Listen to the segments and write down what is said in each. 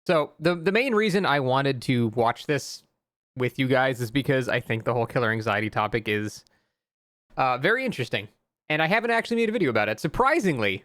So the main reason I wanted to watch this with you guys is because I think the whole killer anxiety topic is very interesting. And I haven't actually made a video about it. Surprisingly,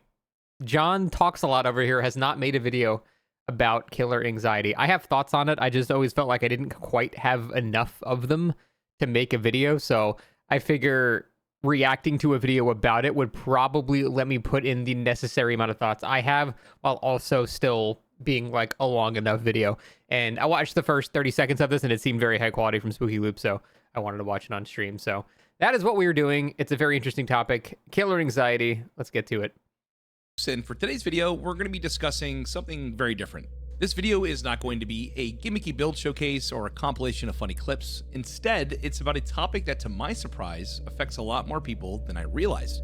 John Talks a Lot over here has not made a video about killer anxiety. I have thoughts on it. I just always felt like I didn't quite have enough of them to make a video. So I figure reacting to a video about it would probably let me put in the necessary amount of thoughts I have while also still being like a long enough video. And I watched the first 30 seconds of this and it seemed very high quality from SpookyLoopz, so I wanted to watch it on stream. So that is what we were doing. It's a very interesting topic. Killer anxiety. Let's get to it. And for today's video, we're going to be discussing something very different. This video is not going to be a gimmicky build showcase or a compilation of funny clips. Instead, it's about a topic that, to my surprise, affects a lot more people than I realized.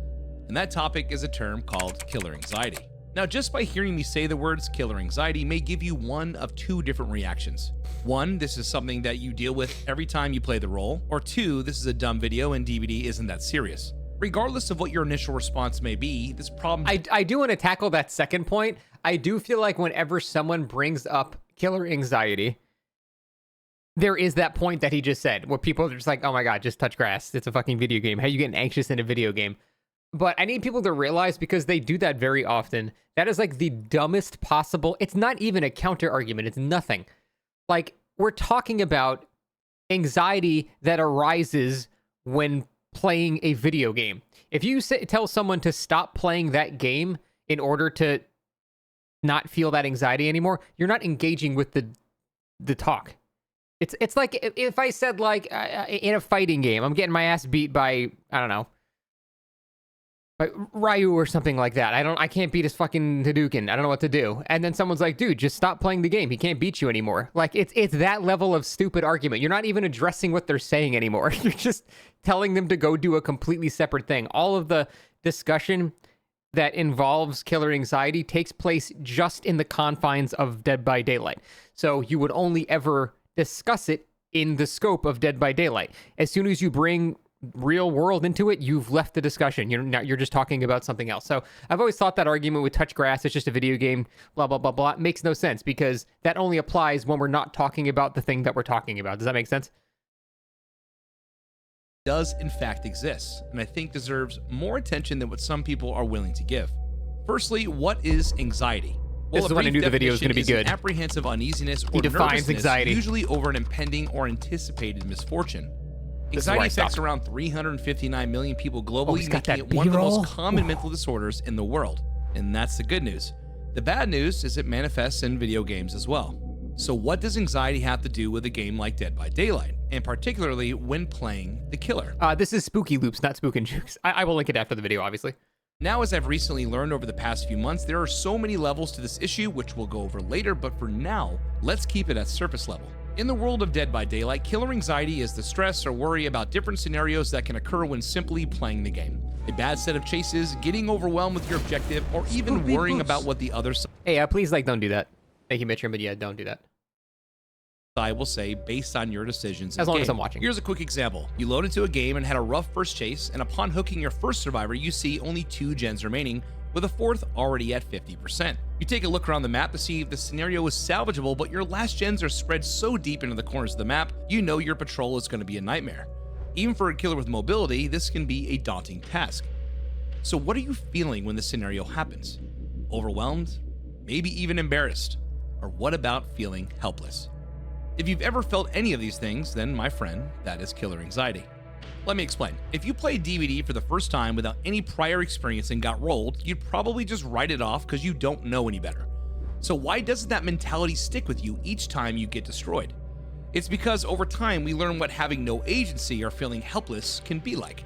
And that topic is a term called killer anxiety. Now, just by hearing me say the words killer anxiety may give you one of two different reactions. One, this is something that you deal with every time you play the role, or two, this is a dumb video and DBD isn't that serious. Regardless of what your initial response may be, this problem... I do want to tackle that second point. I do feel like whenever someone brings up killer anxiety, there is that point that he just said, where people are just like, oh my god, just touch grass. It's a fucking video game. How are you getting anxious in a video game? But I need people to realize, because they do that very often, that is like the dumbest possible... It's not even a counter argument. It's nothing. Like, we're talking about anxiety that arises when playing a video game. If you tell someone to stop playing that game in order to not feel that anxiety anymore, you're not engaging with the talk. It's like if I said, like, in a fighting game, I'm getting my ass beat by, I don't know, by Ryu or something like that. I can't beat his fucking Hadouken. I don't know what to do. And then someone's like, dude, just stop playing the game. He can't beat you anymore. Like, it's that level of stupid argument. You're not even addressing what they're saying anymore. You're just telling them to go do a completely separate thing. All of the discussion that involves killer anxiety takes place just in the confines of Dead by Daylight. So you would only ever discuss it in the scope of Dead by Daylight. As soon as you bring real world into it, you've left the discussion. You're just talking about something else. So I've always thought that argument with touch grass, it's just a video game, blah, blah, blah, blah, makes no sense, because that only applies when we're not talking about the thing that we're talking about. Does that make sense? Does in fact exist, and I think deserves more attention than what some people are willing to give. Firstly, what is anxiety? Well, this is when I knew the video was going to be good. Apprehensive uneasiness or defines anxiety, usually over an impending or anticipated misfortune. Anxiety affects around 359 million people globally, making it one of the most common mental disorders in the world. And that's the good news. The bad news is it manifests in video games as well. So what does anxiety have to do with a game like Dead by Daylight, and particularly when playing the killer? This is SpookyLoopz, not Spook and Jukes. I will link it after the video, obviously. Now, as I've recently learned over the past few months, there are so many levels to this issue, which we'll go over later, but for now, let's keep it at surface level. In the world of Dead by Daylight, killer anxiety is the stress or worry about different scenarios that can occur when simply playing the game. A bad set of chases, getting overwhelmed with your objective, or even worrying about what the other side... Hey, please, like, don't do that. Thank you, Mitchum, but yeah, don't do that. I will say, based on your decisions. As long as I'm watching. Here's a quick example. You load into a game and had a rough first chase, and upon hooking your first survivor, you see only 2 gens remaining, with a fourth already at 50%. You take a look around the map to see if the scenario is salvageable, but your last gens are spread so deep into the corners of the map, you know your patrol is going to be a nightmare. Even for a killer with mobility, this can be a daunting task. So what are you feeling when this scenario happens? Overwhelmed? Maybe even embarrassed? Or what about feeling helpless? If you've ever felt any of these things, then my friend, that is killer anxiety. Let me explain. If you played DBD for the first time without any prior experience and got rolled, you'd probably just write it off because you don't know any better. So why doesn't that mentality stick with you each time you get destroyed? It's because over time we learn what having no agency or feeling helpless can be like.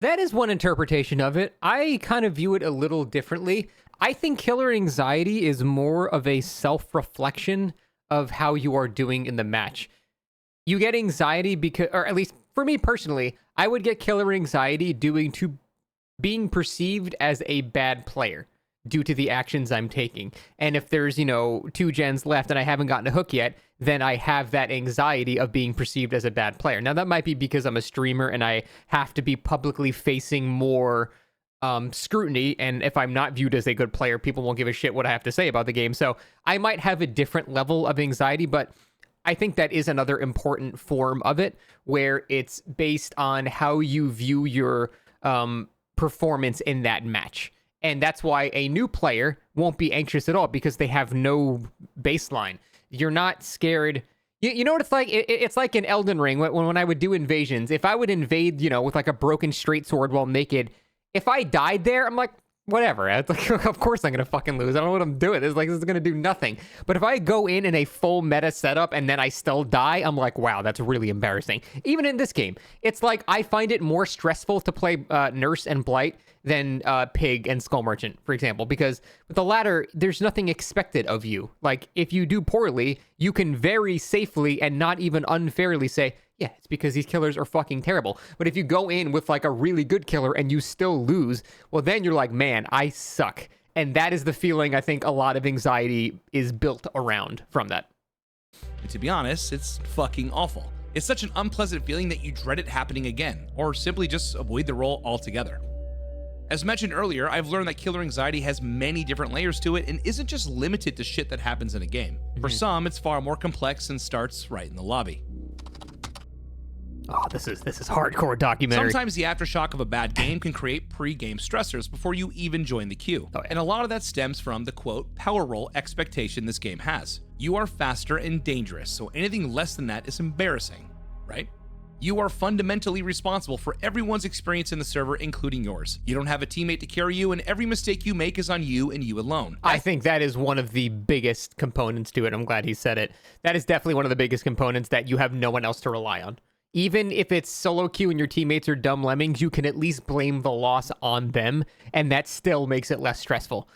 That is one interpretation of it. I kind of view it a little differently. I think killer anxiety is more of a self-reflection of how you are doing in the match. You get anxiety because, or at least for me personally, I would get killer anxiety due to being perceived as a bad player due to the actions I'm taking. And if there's, 2 gens left and I haven't gotten a hook yet, then I have that anxiety of being perceived as a bad player. Now, that might be because I'm a streamer and I have to be publicly facing more scrutiny, and if I'm not viewed as a good player, people won't give a shit what I have to say about the game. So I might have a different level of anxiety, but I think that is another important form of it, where it's based on how you view your performance in that match. And that's why a new player won't be anxious at all, because they have no baseline. You're not scared. You know what it's like? It's like in Elden Ring, when I would do invasions. If I would invade, with like a broken straight sword while naked, if I died there, I'm like, whatever. It's like, of course I'm going to fucking lose. I don't know what I'm doing. This is going to do nothing. But if I go in a full meta setup and then I still die, I'm like, wow, that's really embarrassing. Even in this game, it's like I find it more stressful to play Nurse and Blight than Pig and Skull Merchant, for example, because with the latter, there's nothing expected of you. Like, if you do poorly, you can very safely and not even unfairly say, yeah, it's because these killers are fucking terrible. But if you go in with like a really good killer and you still lose, well, then you're like, man, I suck. And that is the feeling I think a lot of anxiety is built around from that. And to be honest, it's fucking awful. It's such an unpleasant feeling that you dread it happening again, or simply just avoid the role altogether. As mentioned earlier, I've learned that killer anxiety has many different layers to it and isn't just limited to shit that happens in a game. For some, it's far more complex and starts right in the lobby. Oh, this is hardcore documentary. Sometimes the aftershock of a bad game can create pre-game stressors before you even join the queue. Oh, yeah. And a lot of that stems from the, quote, power roll expectation this game has. You are faster and dangerous, so anything less than that is embarrassing, right? You are fundamentally responsible for everyone's experience in the server, including yours. You don't have a teammate to carry you, and every mistake you make is on you and you alone. I think that is one of the biggest components to it. I'm glad he said it. That is definitely one of the biggest components, that you have no one else to rely on. Even if it's solo queue and your teammates are dumb lemmings, you can at least blame the loss on them, and that still makes it less stressful.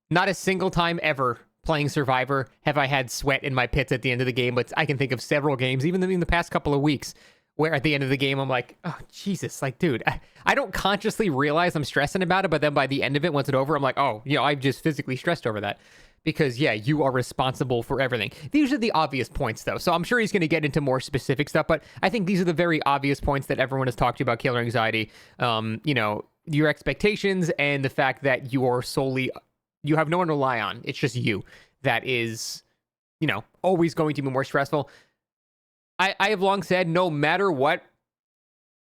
Not a single time ever playing Survivor have I had sweat in my pits at the end of the game, but I can think of several games, even in the past couple of weeks, where at the end of the game, I'm like, oh, Jesus, like, dude, I don't consciously realize I'm stressing about it, but then by the end of it, once it's over, I'm like, oh, I've just physically stressed over that. Because, yeah, you are responsible for everything. These are the obvious points, though. So I'm sure he's going to get into more specific stuff, but I think these are the very obvious points that everyone has talked to about killer anxiety. Your expectations and the fact that you have no one to rely on. It's just you that is, always going to be more stressful. I have long said, no matter what,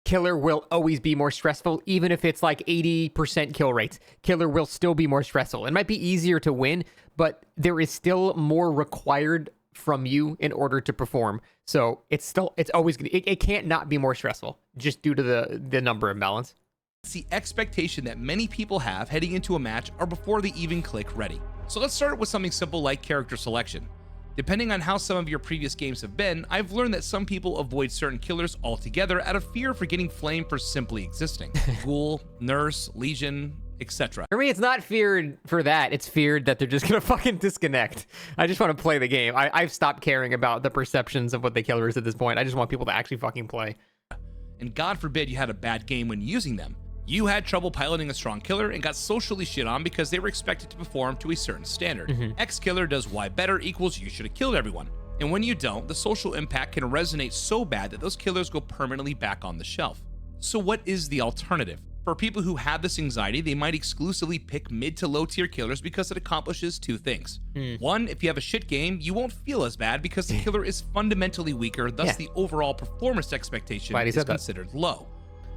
killer will always be more stressful, even if it's like 80% kill rates. Killer will still be more stressful. It might be easier to win, but there is still more required from you in order to perform. So it's always gonna, it can't not be more stressful just due to the number imbalance. It's the expectation that many people have heading into a match or before they even click ready. So let's start with something simple like character selection. Depending on how some of your previous games have been, I've learned that some people avoid certain killers altogether out of fear for getting flamed for simply existing. Ghoul, Nurse, Legion, etc. For me, it's not feared for that. It's feared that they're just going to fucking disconnect. I just want to play the game. I've stopped caring about the perceptions of what the killer is at this point. I just want people to actually fucking play. And God forbid you had a bad game when using them. You had trouble piloting a strong killer and got socially shit on because they were expected to perform to a certain standard. X killer does Y better equals you should have killed everyone. And when you don't, the social impact can resonate so bad that those killers go permanently back on the shelf. So what is the alternative? For people who have this anxiety, they might exclusively pick mid to low tier killers because it accomplishes two things. One, if you have a shit game, you won't feel as bad because the killer is fundamentally weaker, thus the overall performance expectation is considered low.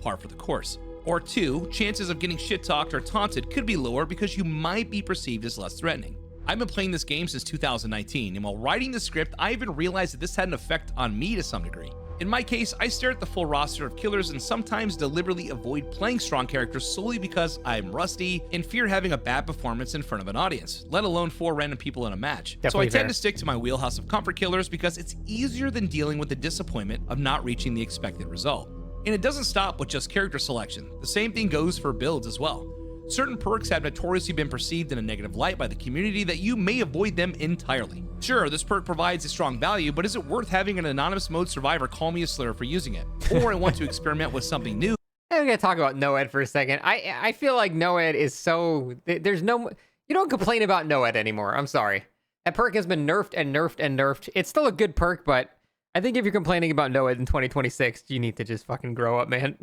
Par for the course. Or two, chances of getting shit-talked or taunted could be lower because you might be perceived as less threatening. I've been playing this game since 2019, and while writing the script, I even realized that this had an effect on me to some degree. In my case, I stare at the full roster of killers and sometimes deliberately avoid playing strong characters solely because I'm rusty and fear having a bad performance in front of an audience, let alone 4 random people in a match. So I tend to stick to my wheelhouse of comfort killers because it's easier than dealing with the disappointment of not reaching the expected result. And it doesn't stop with just character selection. The same thing goes for builds as well. Certain perks have notoriously been perceived in a negative light by the community that you may avoid them entirely. Sure, this perk provides a strong value, but is it worth having an anonymous mode survivor call me a slur for using it? Or I want to experiment with something new. I'm gonna talk about Noed for a second. I feel like Noed is so... you don't complain about Noed anymore. I'm sorry. That perk has been nerfed and nerfed and nerfed. It's still a good perk, but I think if you're complaining about Noah in 2026, you need to just fucking grow up, man.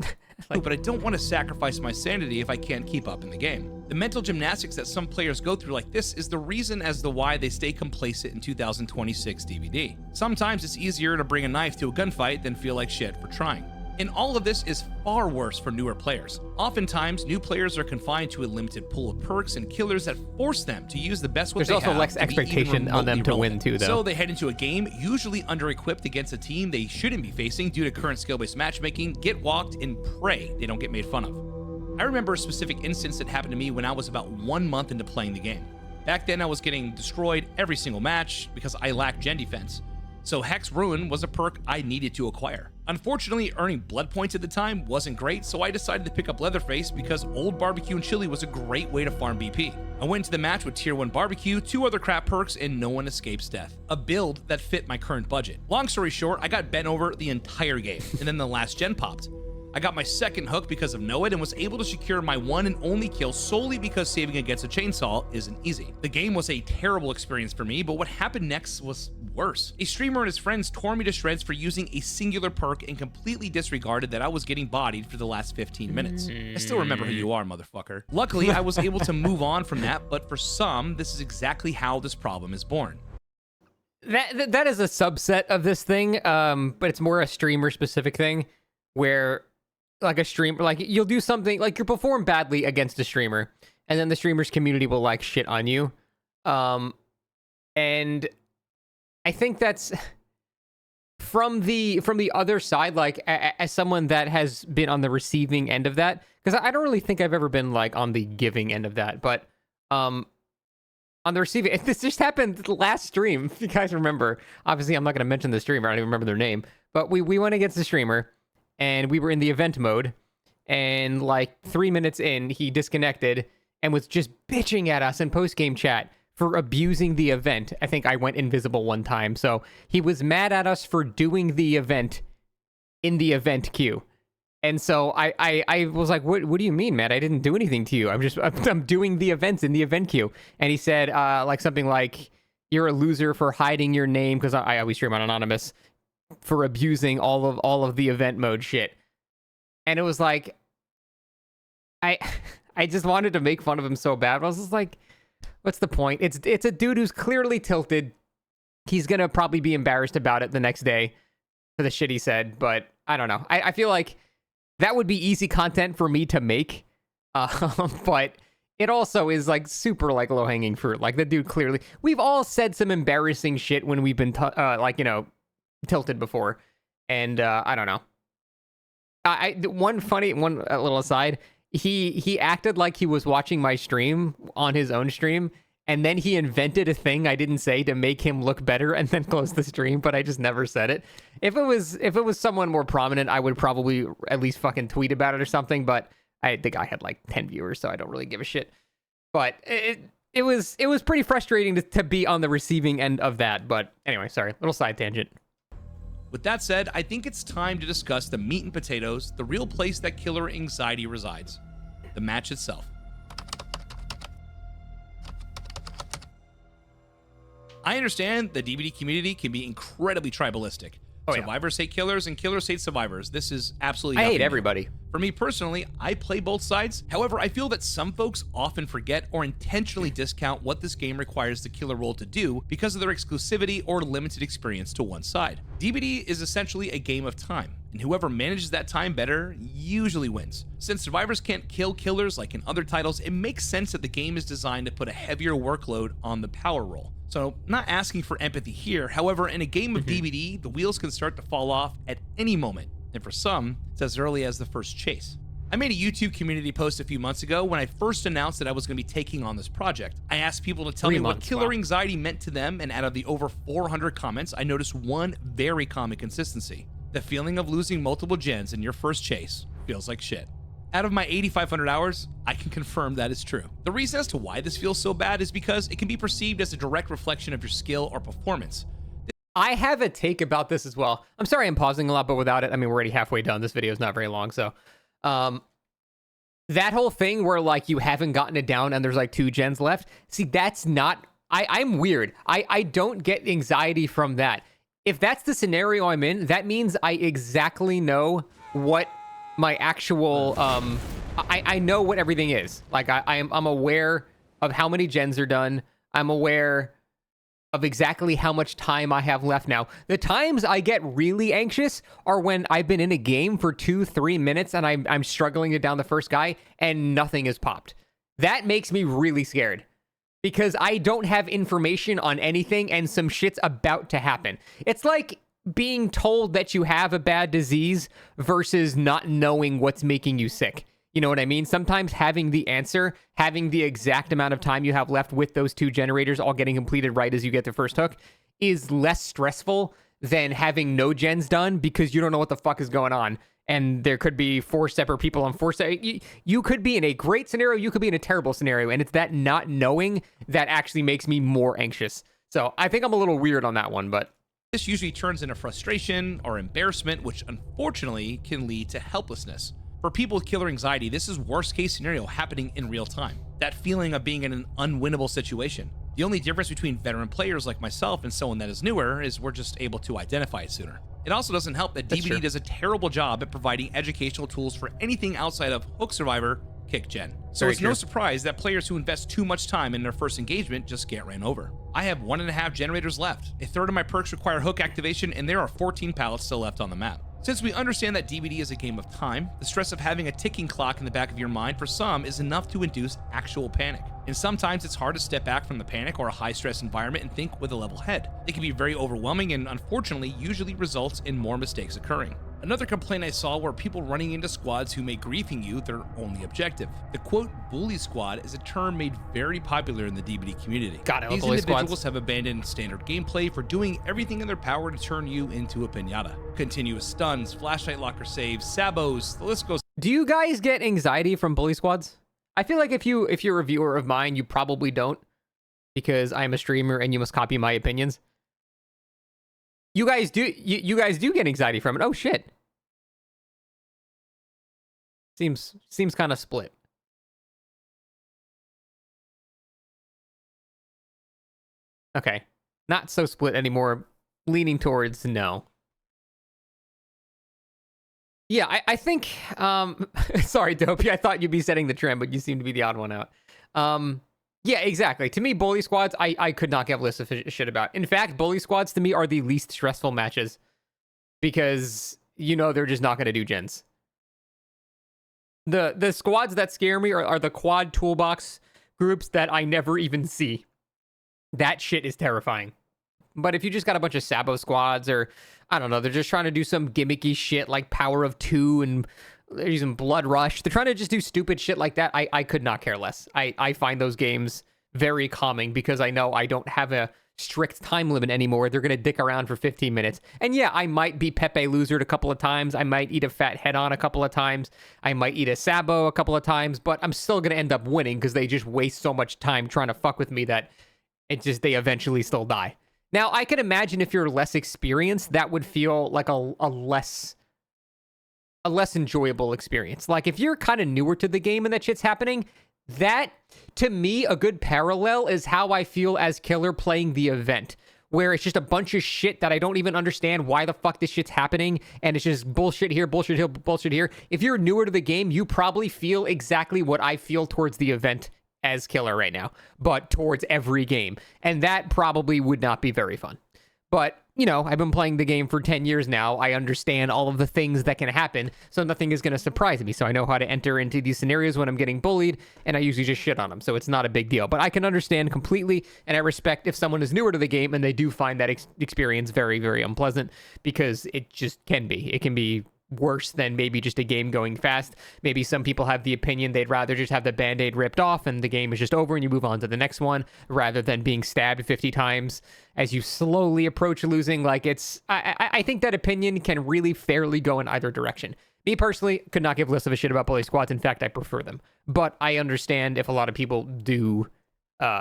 But I don't want to sacrifice my sanity if I can't keep up in the game. The mental gymnastics that some players go through like this is the reason as to why they stay complacent in 2026 DVD. Sometimes it's easier to bring a knife to a gunfight than feel like shit for trying. And all of this is far worse for newer players. Oftentimes, new players are confined to a limited pool of perks and killers that force them to use the best what they have. There's also less expectation on them to win too, though. So they head into a game, usually under-equipped against a team they shouldn't be facing due to current skill-based matchmaking, get walked, and pray they don't get made fun of. I remember a specific instance that happened to me when I was about 1 month into playing the game. Back then, I was getting destroyed every single match because I lacked gen defense. So Hex Ruin was a perk I needed to acquire. Unfortunately, earning blood points at the time wasn't great, so I decided to pick up Leatherface because Old Barbecue and Chili was a great way to farm BP. I went into the match with Tier 1 Barbecue, 2 other crap perks, and no one escapes death. A build that fit my current budget. Long story short, I got bent over the entire game, and then the last gen popped. I got my second hook because of Know It and was able to secure my one and only kill solely because saving against a chainsaw isn't easy. The game was a terrible experience for me, but what happened next was worse. A streamer and his friends tore me to shreds for using a singular perk and completely disregarded that I was getting bodied for the last 15 minutes. I still remember who you are, motherfucker. Luckily, I was able to move on from that, but for some, this is exactly how this problem is born. That is a subset of this thing, but it's more a streamer-specific thing where like a streamer, like you'll do something, like you'll perform badly against a streamer, and then the streamer's community will like shit on you. And I think that's from the other side, like as someone that has been on the receiving end of that, because I don't really think I've ever been like on the giving end of that, but on the receiving, this just happened last stream, if you guys remember. Obviously, I'm not going to mention the streamer, I don't even remember their name, but we went against the streamer, and we were in the event mode, and like 3 minutes in, he disconnected and was just bitching at us in post-game chat for abusing the event. I think I went invisible one time, so he was mad at us for doing the event in the event queue. And so I was like, what do you mean, man? I didn't do anything to you. I'm doing the events in the event queue. And he said like something like, you're a loser for hiding your name, because I always stream on Anonymous, for abusing all of the event mode shit. And it was like, I just wanted to make fun of him so bad. I was just like, what's the point? It's a dude who's clearly tilted. He's gonna probably be embarrassed about it the next day for the shit he said, but I don't know. I feel like that would be easy content for me to make, but it also is like super like low-hanging fruit. Like the dude clearly, we've all said some embarrassing shit when we've been like, you know, tilted before, and I don't know. One little aside, he acted like he was watching my stream on his own stream, and then he invented a thing I didn't say to make him look better, and then closed the stream, but I just never said it. If it was someone more prominent, I would probably at least fucking tweet about it or something, but the guy had like 10 viewers, so I don't really give a shit. But it was pretty frustrating to be on the receiving end of that. But anyway, sorry, little side tangent. With that said, I think it's time to discuss the meat and potatoes, the real place that killer anxiety resides, the match itself. I understand the DBD community can be incredibly tribalistic. Survivors hate killers and killers hate survivors. This is absolutely I hate nothing new. everybody. For me personally, I play both sides. However, I feel that some folks often forget or intentionally discount what this game requires the killer role to do because of their exclusivity or limited experience to one side. DBD is essentially a game of time, and whoever manages that time better usually wins. Since survivors can't kill killers like in other titles, it makes sense that the game is designed to put a heavier workload on the power roll. So, not asking for empathy here, however, in a game of DBD, the wheels can start to fall off at any moment, and for some, it's as early as the first chase. I made a YouTube community post a few months ago when I first announced that I was going to be taking on this project. I asked people to tell me what killer anxiety meant to them, and out of the over 400 comments, I noticed one very common consistency. The feeling of losing multiple gens in your first chase feels like shit. Out of my 8,500 hours, I can confirm that is true. The reason as to why this feels so bad is because it can be perceived as a direct reflection of your skill or performance. I have a take about this as well. I'm sorry I'm pausing a lot, but without it, I mean, we're already halfway done. This video is not very long, so. That whole thing where, like, you haven't gotten it down and there's, like, 2 gens left. See, that's not... I'm weird. I don't get anxiety from that. if that's the scenario I'm in, that means I exactly know what my actual I know what everything is. Like I'm aware of how many gens are done. I'm aware of exactly how much time I have left now. The times I get really anxious are when I've been in a game for 2-3 minutes and I'm struggling to down the first guy and nothing has popped. That makes me really scared because I don't have information on anything and some shit's about to happen. It's like being told that you have a bad disease versus not knowing what's making you sick. You know what I mean? Sometimes having the answer, having the exact amount of time you have left with those 2 generators all getting completed right as you get the first hook is less stressful than having no gens done because you don't know what the fuck is going on. And there could be 4 separate people on 4 you could be in a great scenario, you could be in a terrible scenario. And it's that not knowing that actually makes me more anxious. So I think I'm a little weird on that one, but this usually turns into frustration or embarrassment, which unfortunately can lead to helplessness. For people with killer anxiety, this is worst case scenario happening in real time. That feeling of being in an unwinnable situation. The only difference between veteran players like myself and someone that is newer is we're just able to identify it sooner. It also doesn't help that DBD does a terrible job at providing educational tools for anything outside of Hook Survivor, Kick Gen. So it's no surprise that players who invest too much time in their first engagement just get ran over. I have 1.5 generators left. A third of my perks require hook activation, and there are 14 pallets still left on the map. Since we understand that DBD is a game of time, the stress of having a ticking clock in the back of your mind for some is enough to induce actual panic. And sometimes it's hard to step back from the panic or a high-stress environment and think with a level head. It can be very overwhelming and unfortunately usually results in more mistakes occurring. Another complaint I saw were people running into squads who make griefing you their only objective. The quote bully squad is a term made very popular in the DBD community. These individuals have abandoned standard gameplay for doing everything in their power to turn you into a piñata. Continuous stuns, flashlight locker saves, sabos, the list goes. Do you guys get anxiety from bully squads? I feel like if you're a viewer of mine, you probably don't, because I'm a streamer and you must copy my opinions. You guys do get anxiety from it. Oh shit. Seems kind of split. Okay. Not so split anymore. Leaning towards no. Yeah, I think sorry, Dopey. I thought you'd be setting the trend, but you seem to be the odd one out. Yeah, exactly. To me, bully squads, I could not give less of a shit about. In fact, bully squads to me are the least stressful matches because you know they're just not going to do gens. The squads that scare me are the quad toolbox groups that I never even see. That shit is terrifying. But if you just got a bunch of Sabo squads or, I don't know, they're just trying to do some gimmicky shit like Power of Two and they're using Blood Rush. They're trying to just do stupid shit like that. I could not care less. I find those games very calming because I know I don't have a strict time limit anymore. They're going to dick around for 15 minutes. And yeah, I might be Pepe losered a couple of times. I might eat a fat head on a couple of times. I might eat a Sabo a couple of times, but I'm still going to end up winning because they just waste so much time trying to fuck with me that they eventually still die. Now, I can imagine if you're less experienced, that would feel like a less enjoyable experience. Like if you're kind of newer to the game and that shit's happening, that, to me, a good parallel is how I feel as Killer playing the event, where it's just a bunch of shit that I don't even understand why the fuck this shit's happening, and it's just bullshit here, bullshit here, bullshit here. If you're newer to the game, you probably feel exactly what I feel towards the event as Killer right now, but towards every game. And that probably would not be very fun. But, you know, I've been playing the game for 10 years now. I understand all of the things that can happen, so nothing is going to surprise me. So I know how to enter into these scenarios when I'm getting bullied, and I usually just shit on them. So it's not a big deal. But I can understand completely, and I respect if someone is newer to the game and they do find that experience very, very unpleasant, because it just can be. It can be worse than maybe just a game going fast. Maybe some people have the opinion they'd rather just have the band-aid ripped off and the game is just over and you move on to the next one rather than being stabbed 50 times as you slowly approach losing. Like I think that opinion can really fairly go in either direction. Me personally could not give less of a shit about bully squads. In fact, I prefer them, but I understand if a lot of people do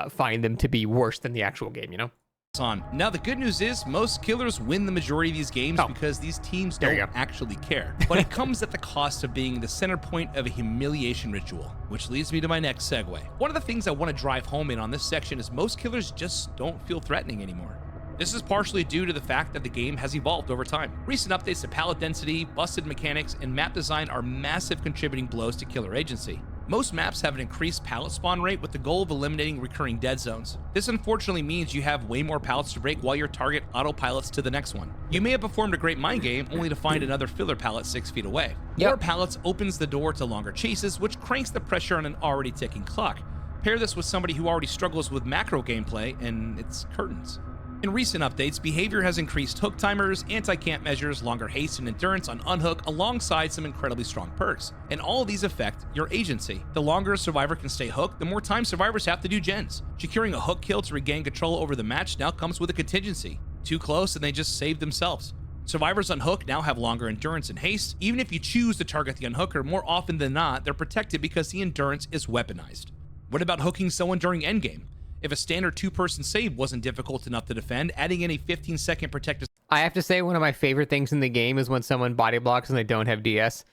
find them to be worse than the actual game, you know? On. Now, the good news is most killers win the majority of these games because these teams don't actually care. But it comes at the cost of being the center point of a humiliation ritual, which leads me to my next segue. One of the things I want to drive home in on this section is most killers just don't feel threatening anymore. This is partially due to the fact that the game has evolved over time. Recent updates to pallet density, busted mechanics, and map design are massive contributing blows to killer agency. Most maps have an increased pallet spawn rate with the goal of eliminating recurring dead zones. This unfortunately means you have way more pallets to break while your target autopilots to the next one. You may have performed a great mind game only to find another filler pallet 6 feet away. More pallets opens the door to longer chases, which cranks the pressure on an already ticking clock. Pair this with somebody who already struggles with macro gameplay, and it's curtains. In recent updates, behavior has increased hook timers, anti-camp measures, longer haste and endurance on unhook, alongside some incredibly strong perks. And all of these affect your agency. The longer a survivor can stay hooked, the more time survivors have to do gens. Securing a hook kill to regain control over the match now comes with a contingency. Too close and they just save themselves. Survivors on hook now have longer endurance and haste. Even if you choose to target the unhooker, more often than not, they're protected because the endurance is weaponized. What about hooking someone during endgame? If a standard 2-person save wasn't difficult enough to defend, adding in a 15-second protective... I have to say, one of my favorite things in the game is when someone body blocks and they don't have DS.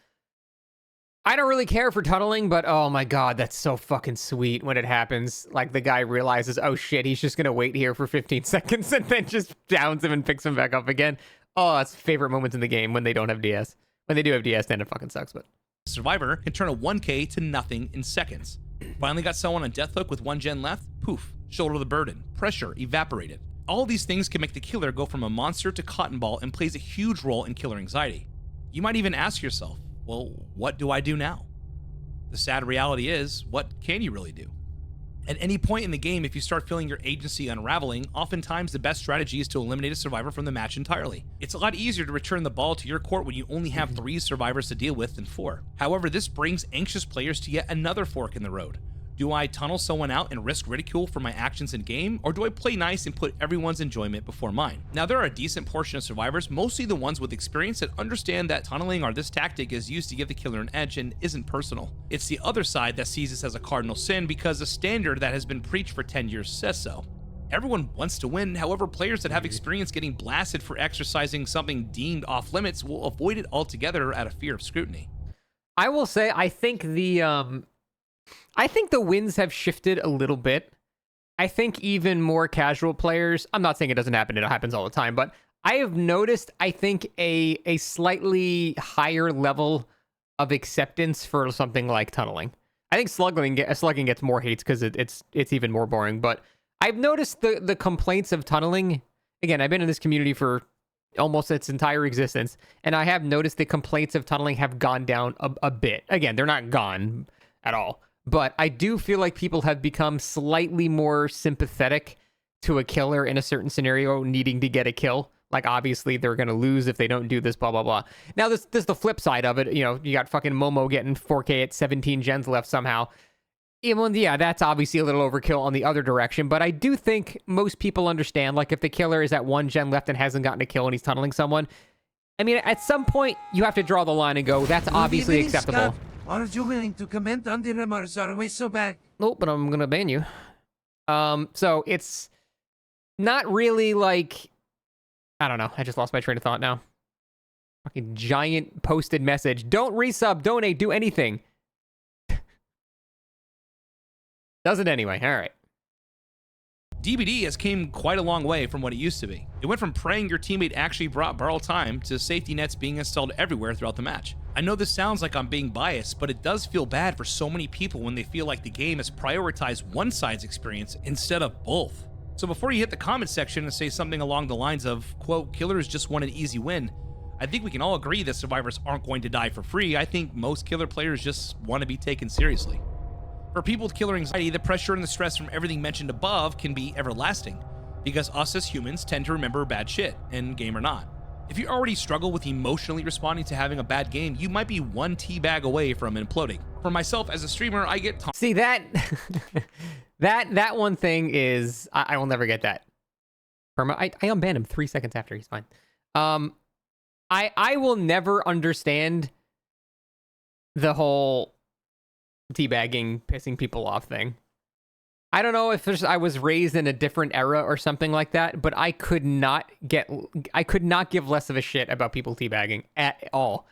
I don't really care for tunneling, but oh my god, that's so fucking sweet when it happens. Like, the guy realizes, oh shit, he's just gonna wait here for 15 seconds and then just downs him and picks him back up again. Oh, that's favorite moments in the game when they don't have DS. When they do have DS, then it fucking sucks, but... Survivor can turn a 1k to nothing in seconds. Finally got someone on death hook with 1 gen left? Poof. Shoulder the burden. Pressure evaporated. All these things can make the killer go from a monster to cotton ball and plays a huge role in killer anxiety. You might even ask yourself, well, what do I do now? The sad reality is, what can you really do? At any point in the game, if you start feeling your agency unraveling, oftentimes the best strategy is to eliminate a survivor from the match entirely. It's a lot easier to return the ball to your court when you only have 3 survivors to deal with than 4. However, this brings anxious players to yet another fork in the road. Do I tunnel someone out and risk ridicule for my actions in game, or do I play nice and put everyone's enjoyment before mine? Now, there are a decent portion of survivors, mostly the ones with experience, that understand that tunneling or this tactic is used to give the killer an edge and isn't personal. It's the other side that sees this as a cardinal sin because a standard that has been preached for 10 years says so. Everyone wants to win, however, players that have experience getting blasted for exercising something deemed off limits will avoid it altogether out of fear of scrutiny. I will say, I think the winds have shifted a little bit. I think even more casual players, I'm not saying it doesn't happen, it happens all the time, but I have noticed, I think, a slightly higher level of acceptance for something like tunneling. I think slugging gets more hates because it's even more boring, but I've noticed the complaints of tunneling. Again, I've been in this community for almost its entire existence, and I have noticed the complaints of tunneling have gone down a bit. Again, they're not gone at all. But I do feel like people have become slightly more sympathetic to a killer in a certain scenario needing to get a kill. Like, obviously, they're going to lose if they don't do this, blah, blah, blah. Now, this is the flip side of it. You know, you got fucking Momo getting 4K at 17 gens left somehow. Yeah, that's obviously a little overkill on the other direction. But I do think most people understand, like, if the killer is at 1 gen left and hasn't gotten a kill and he's tunneling someone, I mean, at some point, you have to draw the line and go, that's obviously acceptable. Are you willing to comment on the remarks are we so bad? Nope, but I'm gonna ban you. So it's not really like, I don't know. I just lost my train of thought now. Fucking giant posted message. Don't resub, donate, do anything. Does it anyway. All right. DBD has came quite a long way from what it used to be. It went from praying your teammate actually brought borrowed time to safety nets being installed everywhere throughout the match. I know this sounds like I'm being biased, but it does feel bad for so many people when they feel like the game has prioritized one side's experience instead of both. So before you hit the comment section and say something along the lines of, quote, killers just want an easy win, I think we can all agree that survivors aren't going to die for free. I think most killer players just want to be taken seriously. For people with killer anxiety, the pressure and the stress from everything mentioned above can be everlasting, because us as humans tend to remember bad shit, and game or not. If you already struggle with emotionally responding to having a bad game, you might be one teabag away from imploding. For myself as a streamer, I get see that that one thing is I will never get that. I unbanned him 3 seconds after. He's fine. I will never understand the whole teabagging, pissing people off thing. I don't know if I was raised in a different era or something like that, but I could not give less of a shit about people teabagging at all.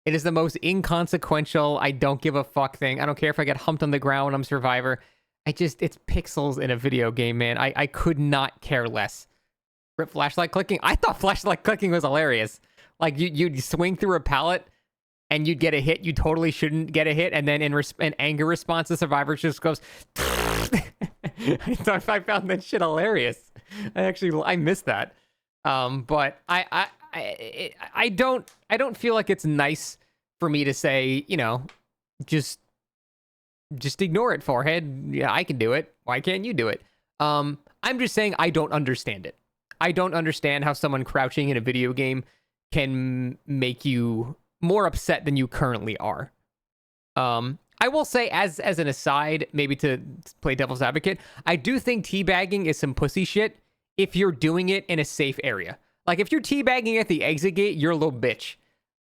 It is the most inconsequential, I don't give a fuck thing. I don't care if I get humped on the ground when I'm Survivor. It's pixels in a video game, man. I could not care less. Rip flashlight clicking. I thought flashlight clicking was hilarious. Like you'd swing through a pallet and you'd get a hit you totally shouldn't get a hit, and then in anger response, the survivor just goes. I found that shit hilarious. I missed that. But I don't feel like it's nice for me to say, you know, just ignore it, forehead. Yeah, I can do it. Why can't you do it? I'm just saying I don't understand it. I don't understand how someone crouching in a video game can make you more upset than you currently are. I will say, as an aside, maybe to play devil's advocate, I do think teabagging is some pussy shit if you're doing it in a safe area. Like, if you're teabagging at the exit gate, you're a little bitch.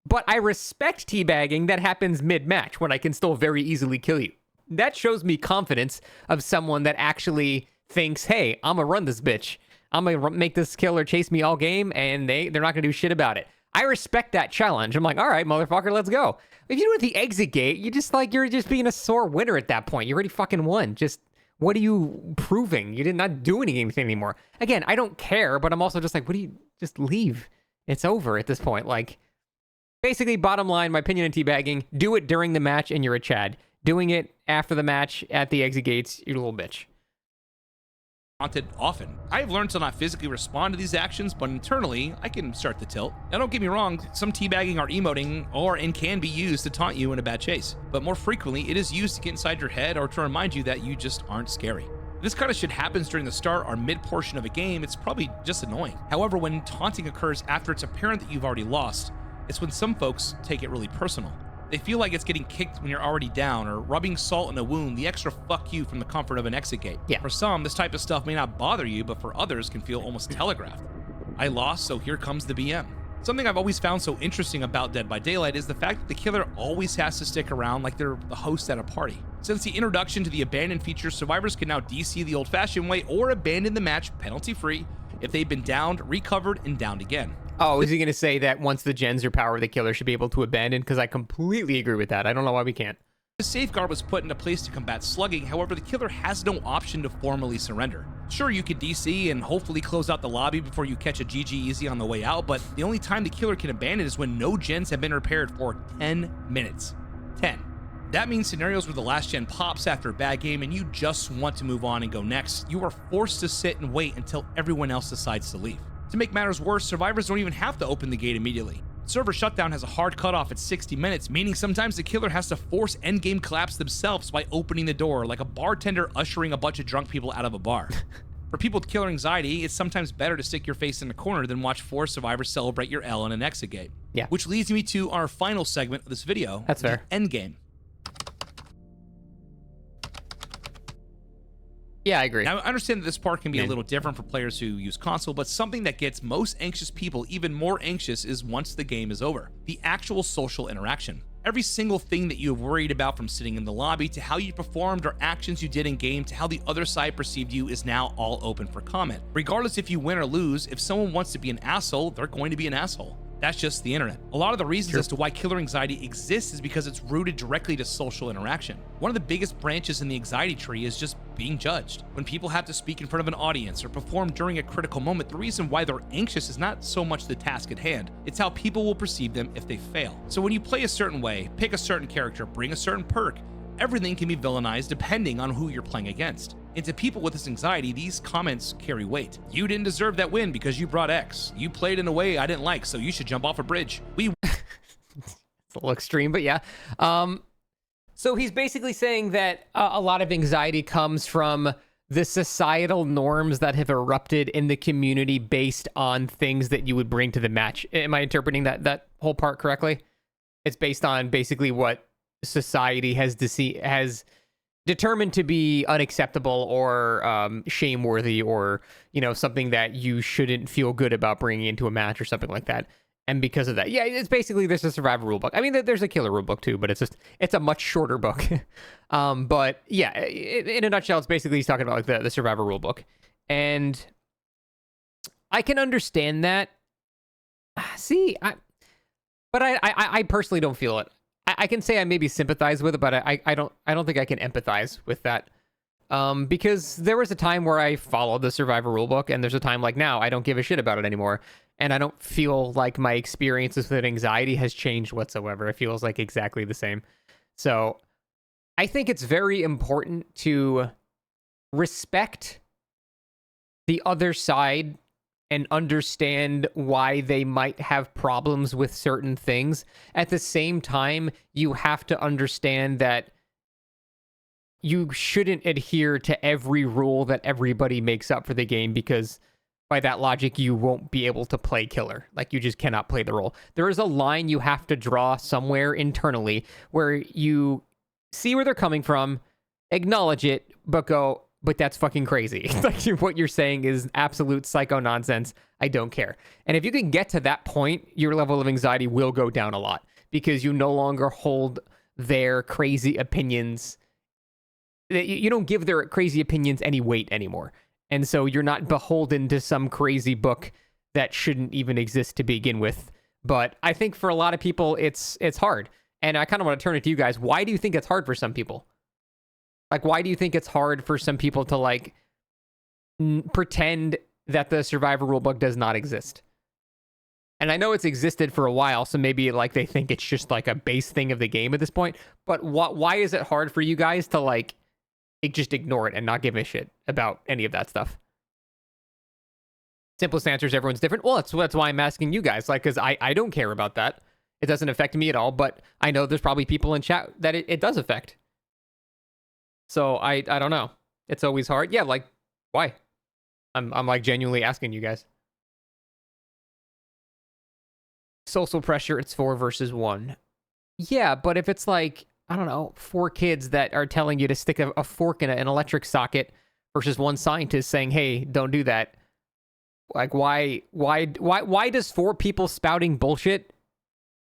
But I respect teabagging that happens mid-match when I can still very easily kill you. That shows me confidence of someone that actually thinks, hey, I'm gonna run this bitch. I'm gonna make this killer chase me all game, and they're not gonna do shit about it. I respect that challenge. I'm like, all right, motherfucker, let's go. If you do it at the exit gate, you're just being a sore winner at that point. You already fucking won. Just, what are you proving? You did not do anything anymore. Again, I don't care, but I'm also just like, just leave. It's over at this point. Like, basically, bottom line, my opinion on teabagging, do it during the match and you're a Chad. Doing it after the match at the exit gates, you're a little bitch. Often. I have learned to not physically respond to these actions, but internally, I can start to tilt. Now, don't get me wrong, some teabagging or emoting and can be used to taunt you in a bad chase, but more frequently, it is used to get inside your head or to remind you that you just aren't scary. If this kind of shit happens during the start or mid portion of a game, it's probably just annoying. However, when taunting occurs after it's apparent that you've already lost, it's when some folks take it really personal. They feel like it's getting kicked when you're already down, or rubbing salt in a wound, the extra fuck you from the comfort of an exit gate. Yeah. For some, this type of stuff may not bother you, but for others can feel almost telegraphed. I lost, so here comes the BM. Something I've always found so interesting about Dead by Daylight is the fact that the killer always has to stick around like they're the host at a party. Since the introduction to the abandon feature, survivors can now DC the old-fashioned way or abandon the match penalty-free if they've been downed, recovered, and downed again. Oh, is he going to say that once the gens are power, the killer should be able to abandon? Because I completely agree with that. I don't know why we can't. The safeguard was put into place to combat slugging, however, the killer has no option to formally surrender. Sure, you could DC and hopefully close out the lobby before you catch a GG easy on the way out, but the only time the killer can abandon is when no gens have been repaired for 10 minutes. 10. That means scenarios where the last gen pops after a bad game and you just want to move on and go next, you are forced to sit and wait until everyone else decides to leave. To make matters worse, survivors don't even have to open the gate immediately. Server shutdown has a hard cutoff at 60 minutes, meaning sometimes the killer has to force endgame collapse themselves by opening the door, like a bartender ushering a bunch of drunk people out of a bar. For people with killer anxiety, it's sometimes better to stick your face in a corner than watch 4 survivors celebrate your L in an exit gate. Yeah. Which leads me to our final segment of this video. That's fair. Endgame. Yeah, I agree. Now, I understand that this part can be a little different for players who use console, but something that gets most anxious people even more anxious is once the game is over. The actual social interaction. Every single thing that you have worried about, from sitting in the lobby to how you performed or actions you did in game to how the other side perceived you, is now all open for comment. Regardless if you win or lose, if someone wants to be an asshole, they're going to be an asshole. That's just the internet. A lot of the reasons as to why killer anxiety exists is because it's rooted directly to social interaction. One of the biggest branches in the anxiety tree is just being judged. When people have to speak in front of an audience or perform during a critical moment, the reason why they're anxious is not so much the task at hand, it's how people will perceive them if they fail. So when you play a certain way, pick a certain character, bring a certain perk, everything can be villainized depending on who you're playing against. And to people with this anxiety, these comments carry weight. You didn't deserve that win because you brought X. You played in a way I didn't like, so you should jump off a bridge. It's a little extreme, but yeah. So he's basically saying that a lot of anxiety comes from the societal norms that have erupted in the community based on things that you would bring to the match. Am I interpreting that whole part correctly? It's based on basically what society has determined to be unacceptable or shameworthy, or, you know, something that you shouldn't feel good about bringing into a match or something like that. And because of that, yeah, it's basically, there's a survivor rulebook. I mean, there's a killer rulebook too, but it's a much shorter book. But yeah, in a nutshell, it's basically he's talking about like the survivor rulebook, and I can understand that. But I personally don't feel it. I can say I maybe sympathize with it, but I don't think I can empathize with that. Because there was a time where I followed the Survivor rulebook, and there's a time like now I don't give a shit about it anymore, and I don't feel like my experiences with anxiety has changed whatsoever. It feels like exactly the same. So I think it's very important to respect the other side and understand why they might have problems with certain things. At the same time, you have to understand that you shouldn't adhere to every rule that everybody makes up for the game, because by that logic, you won't be able to play killer. Like, you just cannot play the role. There is a line you have to draw somewhere internally where you see where they're coming from, acknowledge it, but go, but that's fucking crazy. Like, what you're saying is absolute psycho nonsense. I don't care. And if you can get to that point, your level of anxiety will go down a lot, because you no longer hold their crazy opinions. You don't give their crazy opinions any weight anymore. And so you're not beholden to some crazy book that shouldn't even exist to begin with. But I think for a lot of people, it's hard. And I kind of want to turn it to you guys. Why do you think it's hard for some people? Like, why do you think it's hard for some people to, like, pretend that the Survivor rulebook does not exist? And I know it's existed for a while, so maybe, like, they think it's just, like, a base thing of the game at this point. But why is it hard for you guys to, like, just ignore it and not give a shit about any of that stuff? Simplest answer is everyone's different. Well, that's why I'm asking you guys, like, because I don't care about that. It doesn't affect me at all, but I know there's probably people in chat that it does affect. So I don't know. It's always hard. Yeah, like, why? I'm like genuinely asking you guys. Social pressure, it's 4 versus 1. Yeah, but if it's like, I don't know, 4 kids that are telling you to stick a fork in an electric socket versus 1 scientist saying, hey, don't do that. Like, why does 4 people spouting bullshit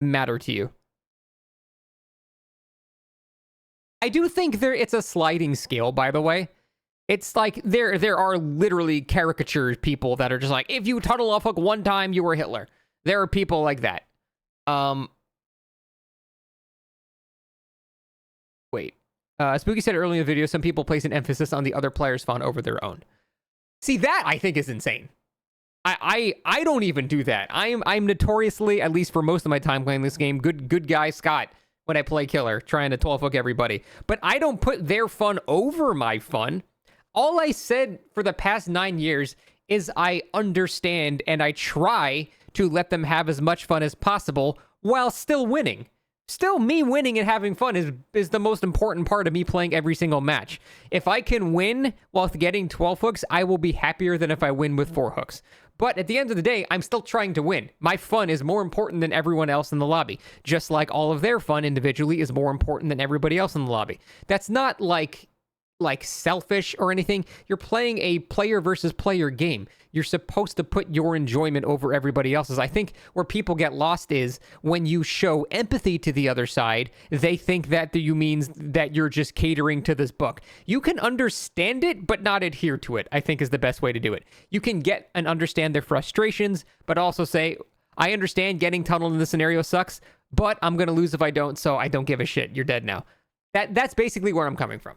matter to you? I do think it's a sliding scale, by the way. It's like there are literally caricature people that are just like, if you tunnel off hook 1 time, you were Hitler. There are people like that. Wait. Spooky said earlier in the video, some people place an emphasis on the other player's fun over their own. See, that I think is insane. I don't even do that. I'm notoriously, at least for most of my time playing this game, good guy Scott when I play killer, trying to 12 hook everybody. But I don't put their fun over my fun. All I said for the past 9 years is I understand and I try to let them have as much fun as possible while still winning. Still, me winning and having fun is the most important part of me playing every single match. If I can win while getting 12 hooks, I will be happier than if I win with 4 hooks. But at the end of the day, I'm still trying to win. My fun is more important than everyone else in the lobby. Just like all of their fun individually is more important than everybody else in the lobby. That's not like selfish or anything. You're playing a player versus player game. You're supposed to put your enjoyment over everybody else's. I think where people get lost is when you show empathy to the other side, they think that you means that you're just catering to this book. You can understand it, but not adhere to it, I think is the best way to do it. You can get and understand their frustrations, but also say, I understand getting tunneled in this scenario sucks, but I'm going to lose if I don't, so I don't give a shit. You're dead now. That's basically where I'm coming from.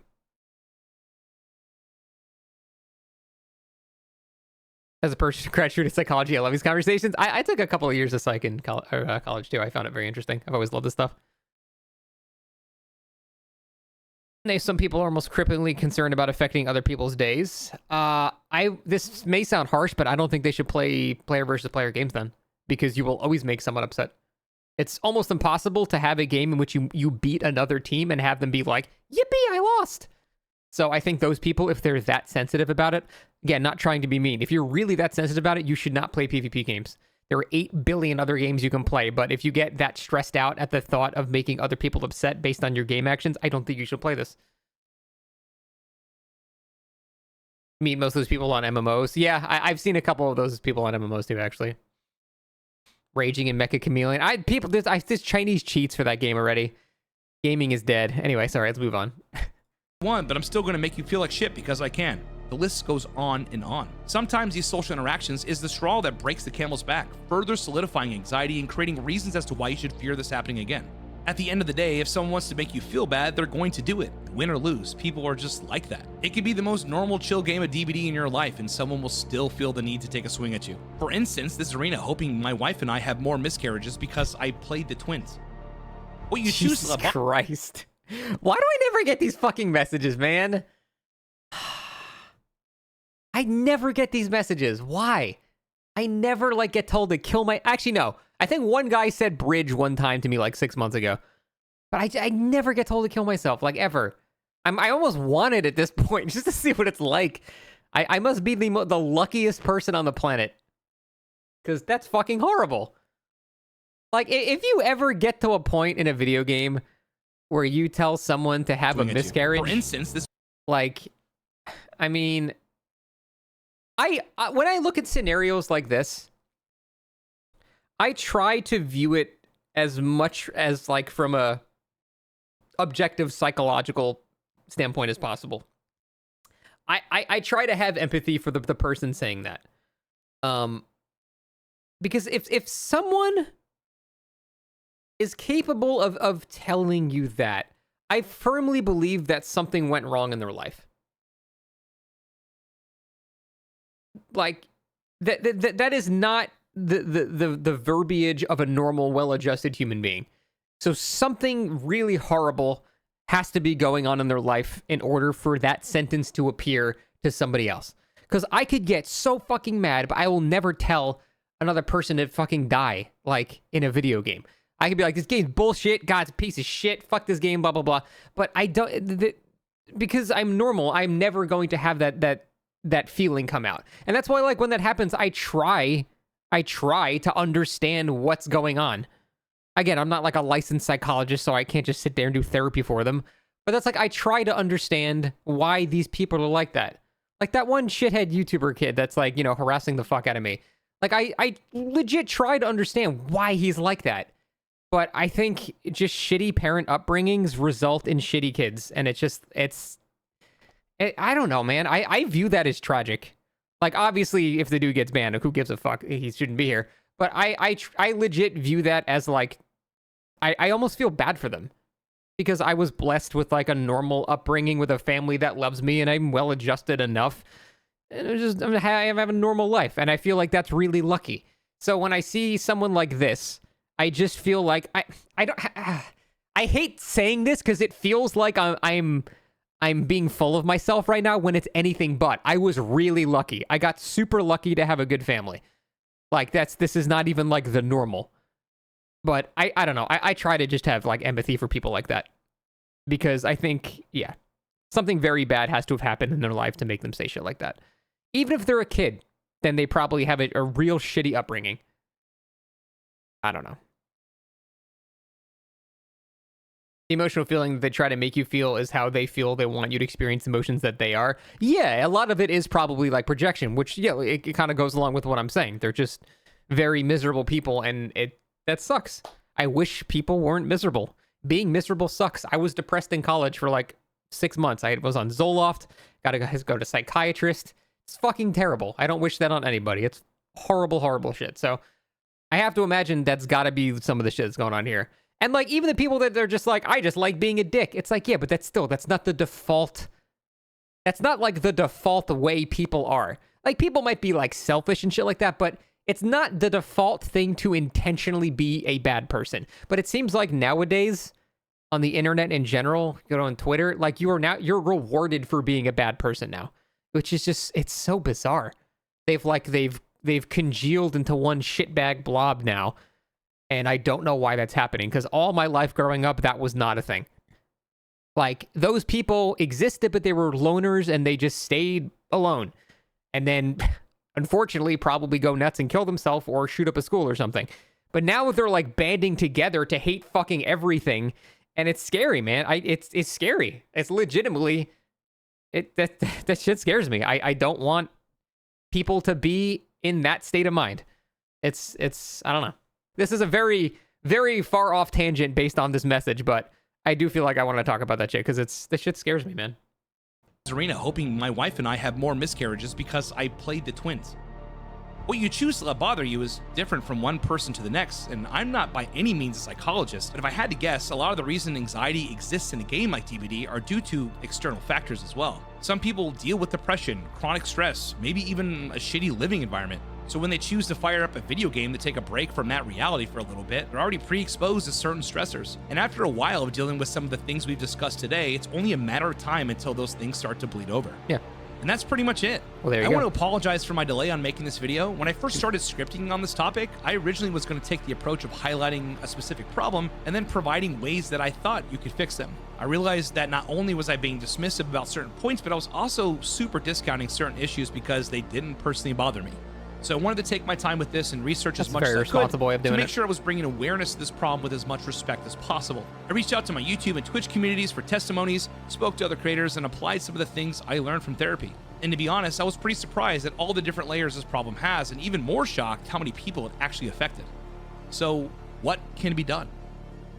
As a person who graduated psychology, I love these conversations. I took a couple of years of psych in college too. I found it very interesting. I've always loved this stuff. Some people are almost cripplingly concerned about affecting other people's days. This may sound harsh, but I don't think they should play player versus player games then, because you will always make someone upset. It's almost impossible to have a game in which you beat another team and have them be like, yippee, I lost. So I think those people, if they're that sensitive about it, again, not trying to be mean, if you're really that sensitive about it, you should not play PvP games. There are 8 billion other games you can play, but if you get that stressed out at the thought of making other people upset based on your game actions, I don't think you should play this. Meet most of those people on MMOs. Yeah, I've seen a couple of those people on MMOs too, actually. Raging in Mecha Chameleon. There's Chinese cheats for that game already. Gaming is dead. Anyway, sorry, let's move on. But I'm still going to make you feel like shit because I can. The list goes on and on. Sometimes these social interactions is the straw that breaks the camel's back, further solidifying anxiety and creating reasons as to why you should fear this happening again. At the end of the day, if someone wants to make you feel bad, they're going to do it. Win or lose, people are just like that. It could be the most normal chill game of DVD in your life and someone will still feel the need to take a swing at you. For instance, this arena hoping my wife and I have more miscarriages because I played the twins. What you choose Jesus Christ. Why do I never get these fucking messages, man? I never get these messages. Why? I never like get told to kill my... Actually, no. I think one guy said bridge one time to me like 6 months ago. But I never get told to kill myself, like ever. I almost want it at this point just to see what it's like. I must be the luckiest person on the planet. Because that's fucking horrible. Like, if you ever get to a point in a video game where you tell someone to have a miscarriage... For instance, this... Like, I mean... when I look at scenarios like this, I try to view it as much as like from a objective psychological standpoint as possible. I try to have empathy for the person saying that. Because if someone is capable of telling you that, I firmly believe that something went wrong in their life. Like that is not the verbiage of a normal, well-adjusted human being. So something really horrible has to be going on in their life in order for that sentence to appear to somebody else. Because I could get so fucking mad, but I will never tell another person to fucking die, like in a video game. I could be like, this game's bullshit, God's a piece of shit, fuck this game, blah, blah, blah. But I don't, because I'm normal, I'm never going to have that feeling come out. And that's why, like, when that happens, I try to understand what's going on. Again, I'm not like a licensed psychologist, so I can't just sit there and do therapy for them. But that's like, I try to understand why these people are like that. Like that one shithead YouTuber kid that's like, you know, harassing the fuck out of me. Like, I legit try to understand why he's like that. But I think just shitty parent upbringings result in shitty kids. And I don't know, man. I view that as tragic. Like, obviously, if the dude gets banned, who gives a fuck? He shouldn't be here. But I legit view that as, like, I almost feel bad for them. Because I was blessed with, like, a normal upbringing with a family that loves me, and I'm well-adjusted enough. And I have a normal life, and I feel like that's really lucky. So when I see someone like this, I just feel like... I hate saying this, because it feels like I'm being full of myself right now when it's anything but. I was really lucky. I got super lucky to have a good family. Like, this is not even, like, the normal. But I don't know. I try to just have, like, empathy for people like that. Because I think, yeah, something very bad has to have happened in their life to make them say shit like that. Even if they're a kid, then they probably have a real shitty upbringing. I don't know. The emotional feeling that they try to make you feel is how they feel they want you to experience emotions that they are. Yeah, a lot of it is probably like projection, which, yeah, it kind of goes along with what I'm saying. They're just very miserable people, and that sucks. I wish people weren't miserable. Being miserable sucks. I was depressed in college for like 6 months. I was on Zoloft, gotta go to psychiatrist. It's fucking terrible. I don't wish that on anybody. It's horrible, horrible shit. So I have to imagine that's gotta be some of the shit that's going on here. And, like, even the people that they're just like, I just like being a dick. It's like, yeah, but that's not the default. That's not, like, the default way people are. Like, people might be, like, selfish and shit like that, but it's not the default thing to intentionally be a bad person. But it seems like nowadays, on the internet in general, you know, on Twitter, like, you're rewarded for being a bad person now. Which is just, it's so bizarre. They've congealed into one shitbag blob now. And I don't know why that's happening, because all my life growing up, that was not a thing. Like, those people existed, but they were loners, and they just stayed alone. And then, unfortunately, probably go nuts and kill themselves or shoot up a school or something. But now they're, like, banding together to hate fucking everything, and it's scary, man. It's scary. It's legitimately... That shit scares me. I don't want people to be in that state of mind. It's I don't know. This is a very, very far off tangent based on this message, but I do feel like I want to talk about that shit, because this shit scares me, man. Arena hoping my wife and I have more miscarriages because I played the twins. What you choose to let bother you is different from one person to the next, and I'm not by any means a psychologist, but if I had to guess, a lot of the reason anxiety exists in a game like DBD are due to external factors as well. Some people deal with depression, chronic stress, maybe even a shitty living environment. So when they choose to fire up a video game to take a break from that reality for a little bit, they're already pre-exposed to certain stressors. And after a while of dealing with some of the things we've discussed today, it's only a matter of time until those things start to bleed over. Yeah. And that's pretty much it. Well, there you I go. want to apologize for my delay on making this video. When I first started scripting on this topic, I originally was going to take the approach of highlighting a specific problem and then providing ways that I thought you could fix them. I realized that not only was I being dismissive about certain points, but I was also super discounting certain issues because they didn't personally bother me. So I wanted to take my time with this and research as much as I could to make sure I was bringing awareness to this problem with as much respect as possible. I reached out to my YouTube and Twitch communities for testimonies, spoke to other creators, and applied some of the things I learned from therapy. And to be honest, I was pretty surprised at all the different layers this problem has, and even more shocked how many people it actually affected. So what can be done?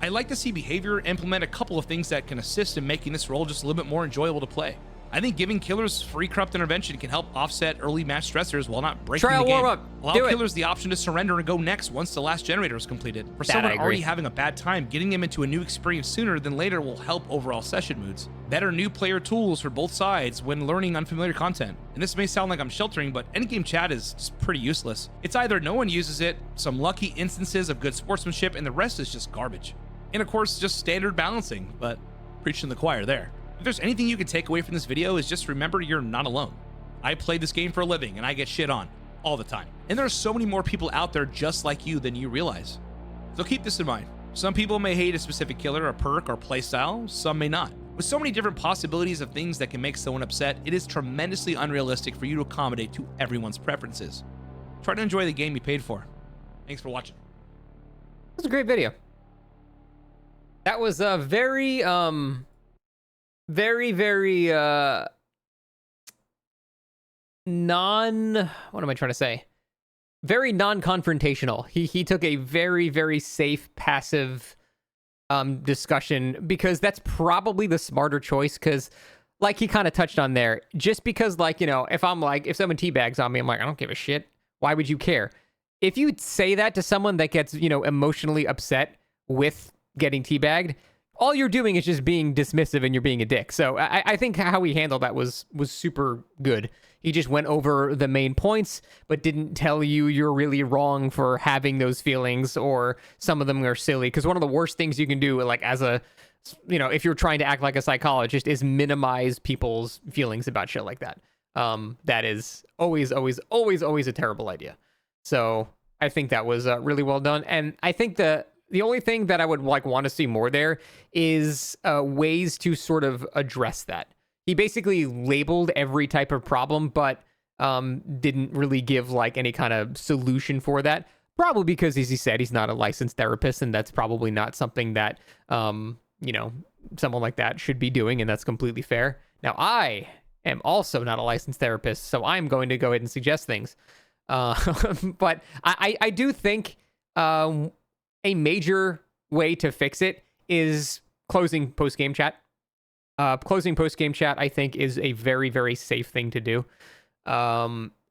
I'd like to see behavior implement a couple of things that can assist in making this role just a little bit more enjoyable to play. I think giving killers free corrupt intervention can help offset early match stressors while not breaking the game. Warm up. Allow killers the option to surrender and go next once the last generator is completed. For someone already having a bad time, getting them into a new experience sooner than later will help overall session moods. Better new player tools for both sides when learning unfamiliar content. And this may sound like I'm sheltering, but endgame chat is just pretty useless. It's either no one uses it, some lucky instances of good sportsmanship, and the rest is just garbage. And of course, just standard balancing, but preaching to the choir there. If there's anything you can take away from this video is just remember you're not alone. I play this game for a living and I get shit on all the time. And there are so many more people out there just like you than you realize. So keep this in mind. Some people may hate a specific killer, a perk, or playstyle, some may not. With so many different possibilities of things that can make someone upset, it is tremendously unrealistic for you to accommodate to everyone's preferences. Try to enjoy the game you paid for. Thanks for watching. That was a great video. That was a very what am I trying to say? Very non-confrontational. He took a very safe, passive discussion because that's probably the smarter choice because like he kind of touched on there, just because like, you know, if someone teabags on me, I'm like, I don't give a shit. Why would you care? If you say that to someone that gets, you know, emotionally upset with getting teabagged, all you're doing is just being dismissive and you're being a dick. So I think how he handled that was super good. He just went over the main points, but didn't tell you you're really wrong for having those feelings or some of them are silly. Because one of the worst things you can do, like as a, you know, if you're trying to act like a psychologist, is minimize people's feelings about shit like that. That is always a terrible idea. So I think that was really well done. And I think the only thing that I would like want to see more there is ways to sort of address that. He basically labeled every type of problem, but didn't really give like any kind of solution for that. Probably because, as he said, he's not a licensed therapist, and that's probably not something that you know, someone like that should be doing, and that's completely fair. Now, I am also not a licensed therapist, so I'm going to go ahead and suggest things. But I do think a major way to fix it is closing post-game chat. Closing post-game chat, I think, is a very safe thing to do.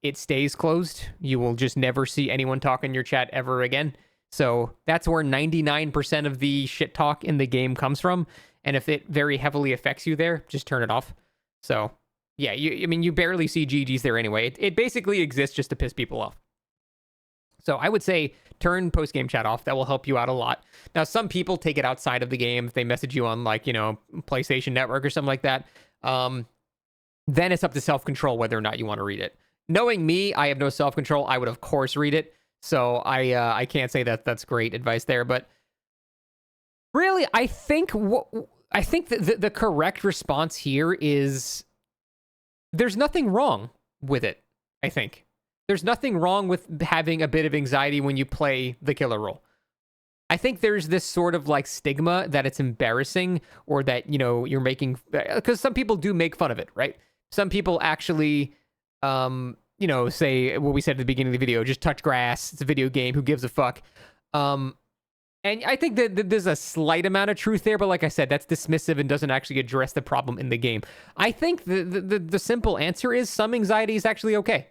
It stays closed. You will just never see anyone talk in your chat ever again. So that's where 99% of the shit talk in the game comes from. And if it very heavily affects you there, just turn it off. So yeah, you barely see GGs there anyway. It basically exists just to piss people off. So I would say turn post-game chat off. That will help you out a lot. Now, some people take it outside of the game. If they message you on, like, you know, PlayStation Network or something like that, then it's up to self-control whether or not you want to read it. Knowing me, I have no self-control. I would, of course, read it. So I can't say that that's great advice there. But really, I think the correct response here is there's nothing wrong with it, I think. There's nothing wrong with having a bit of anxiety when you play the killer role. I think there's this sort of like stigma that it's embarrassing or that, you know, you're making, because some people do make fun of it, right? Some people actually, you know, say what we said at the beginning of the video, just touch grass. It's a video game. Who gives a fuck? And I think that there's a slight amount of truth there, but like I said, that's dismissive and doesn't actually address the problem in the game. I think the simple answer is some anxiety is actually okay.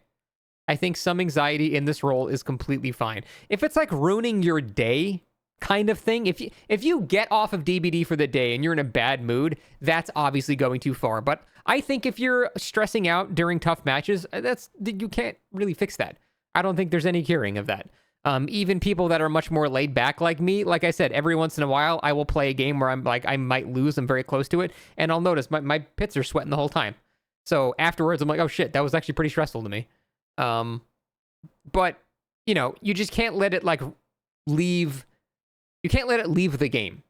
I think some anxiety in this role is completely fine. If it's like ruining your day kind of thing, if you get off of DBD for the day and you're in a bad mood, that's obviously going too far. But I think if you're stressing out during tough matches, you can't really fix that. I don't think there's any curing of that. Even people that are much more laid back like me, like I said, every once in a while, I will play a game where I'm like, I might lose, I'm very close to it, and I'll notice my pits are sweating the whole time. So afterwards, I'm like, oh shit, that was actually pretty stressful to me. But, you know, you just can't let it like leave, you can't let it leave the game.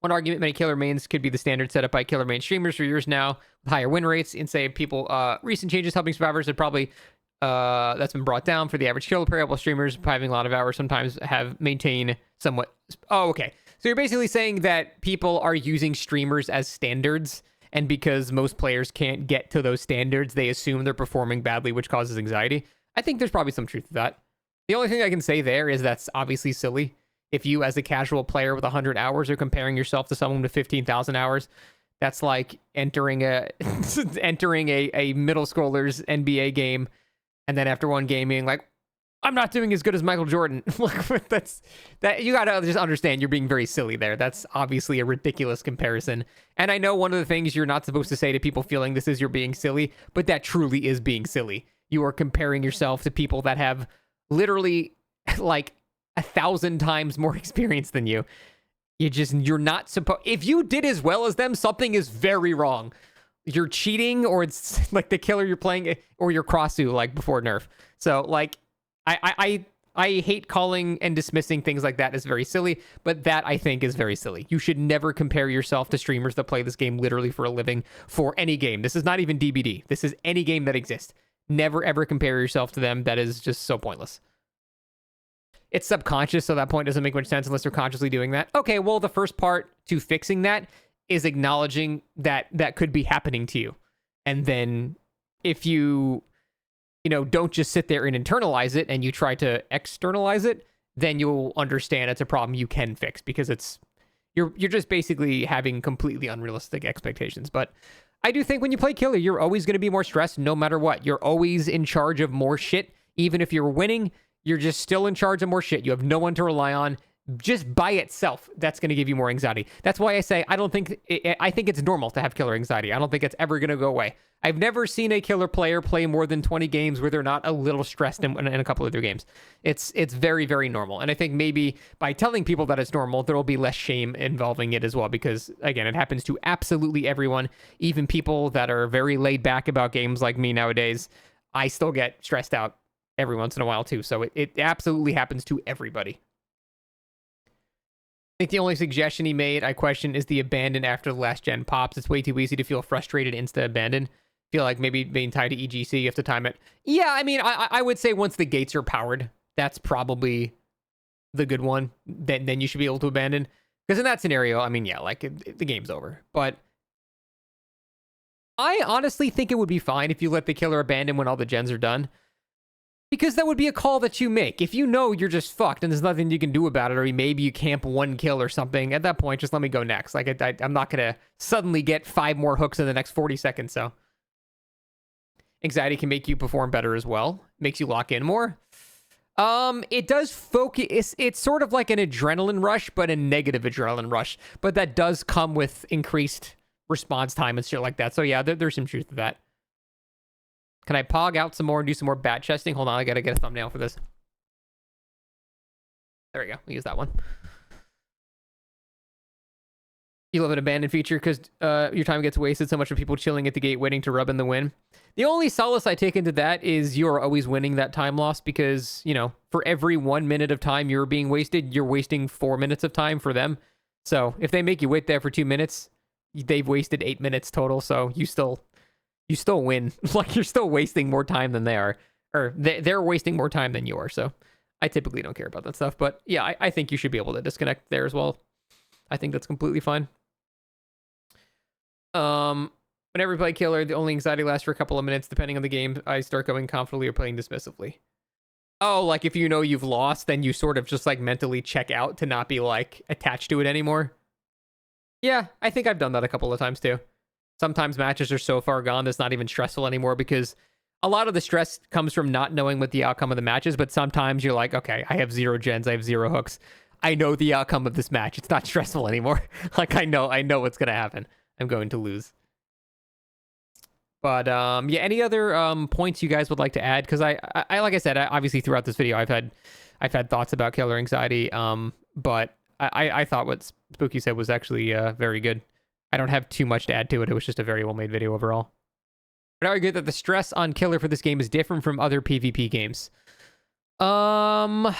One argument many killer mains could be the standard set up by killer main streamers for years now, with higher win rates, and say people, recent changes helping survivors had probably that's been brought down for the average killer player, while streamers having a lot of hours sometimes have maintained somewhat. Oh, okay. So you're basically saying that people are using streamers as standards, and because most players can't get to those standards, they assume they're performing badly, which causes anxiety. I think there's probably some truth to that. The only thing I can say there is that's obviously silly. If you, as a casual player with 100 hours, are comparing yourself to someone with 15,000 hours, that's like entering a middle schooler's NBA game, and then after one game being like, I'm not doing as good as Michael Jordan. That you gotta just understand you're being very silly there. That's obviously a ridiculous comparison. And I know one of the things you're not supposed to say to people feeling this is you're being silly, but that truly is being silly. You are comparing yourself to people that have literally like 1,000 times more experience than you. You're not supposed, if you did as well as them, something is very wrong. You're cheating, or it's like the killer you're playing, or you're Crossu like before nerf. So like, I hate calling and dismissing things like that as very silly, but that I think is very silly. You should never compare yourself to streamers that play this game literally for a living, for any game. This is not even DBD. This is any game that exists. Never ever compare yourself to them. That is just so pointless. It's subconscious, so that point doesn't make much sense unless they're consciously doing that. Okay, well, the first part to fixing that is acknowledging that that could be happening to you. And then if you don't just sit there and internalize it and you try to externalize it, then you'll understand it's a problem you can fix, because you're just basically having completely unrealistic expectations. But I do think when you play killer, you're always going to be more stressed no matter what. You're always in charge of more shit. Even if you're winning, you're just still in charge of more shit. You have no one to rely on. Just by itself, that's going to give you more anxiety. That's why I say I think it's normal to have killer anxiety. I don't think it's ever going to go away. I've never seen a killer player play more than 20 games where they're not a little stressed in a couple of their games. It's very, very normal. And I think maybe by telling people that it's normal, there will be less shame involving it as well, because, again, it happens to absolutely everyone, even people that are very laid back about games like me nowadays. I still get stressed out every once in a while, too. So it absolutely happens to everybody. I think the only suggestion he made, I question, is the abandon after the last gen pops. It's way too easy to feel frustrated insta abandon. Feel like maybe being tied to EGC, you have to time it. Yeah, I mean, I would say once the gates are powered, that's probably the good one. Then you should be able to abandon. Because in that scenario, I mean, yeah, like the game's over. But I honestly think it would be fine if you let the killer abandon when all the gens are done. Because that would be a call that you make. If you know you're just fucked and there's nothing you can do about it, or maybe you camp one kill or something, at that point, just let me go next. Like, I'm not going to suddenly get 5 more hooks in the next 40 seconds, so. Anxiety can make you perform better as well. Makes you lock in more. It does focus. It's sort of like an adrenaline rush, but a negative adrenaline rush. But that does come with increased response time and shit like that. So yeah, there's some truth to that. Can I pog out some more and do some more bat chesting? Hold on, I gotta get a thumbnail for this. There we go. We'll use that one. You love an abandoned feature because your time gets wasted so much with people chilling at the gate waiting to rub in the win. The only solace I take into that is you're always winning that time loss, because, for every 1 minute of time you're being wasted, you're wasting 4 minutes of time for them. So if they make you wait there for 2 minutes, they've wasted 8 minutes total. So you still win. Like, you're still wasting more time than they are, or they're wasting more time than you are. So I typically don't care about that stuff, but yeah, I think you should be able to disconnect there as well. I think that's completely fine. Whenever I play killer, the only anxiety lasts for a couple of minutes. Depending on the game, I start going confidently or playing dismissively. Oh, like if you know you've lost, then you sort of just like mentally check out to not be like attached to it anymore. Yeah, I think I've done that a couple of times too. Sometimes matches are so far gone, it's not even stressful anymore, because a lot of the stress comes from not knowing what the outcome of the match is, but sometimes you're like, okay, I have 0 gens, I have 0 hooks. I know the outcome of this match. It's not stressful anymore. Like, I know what's going to happen. I'm going to lose. But, yeah, any other points you guys would like to add? Because I like I said, obviously throughout this video, I've had thoughts about killer anxiety, but I thought what Spooky said was actually very good. I don't have too much to add to it. It was just a very well-made video overall. I'd argue that the stress on killer for this game is different from other PvP games. I'm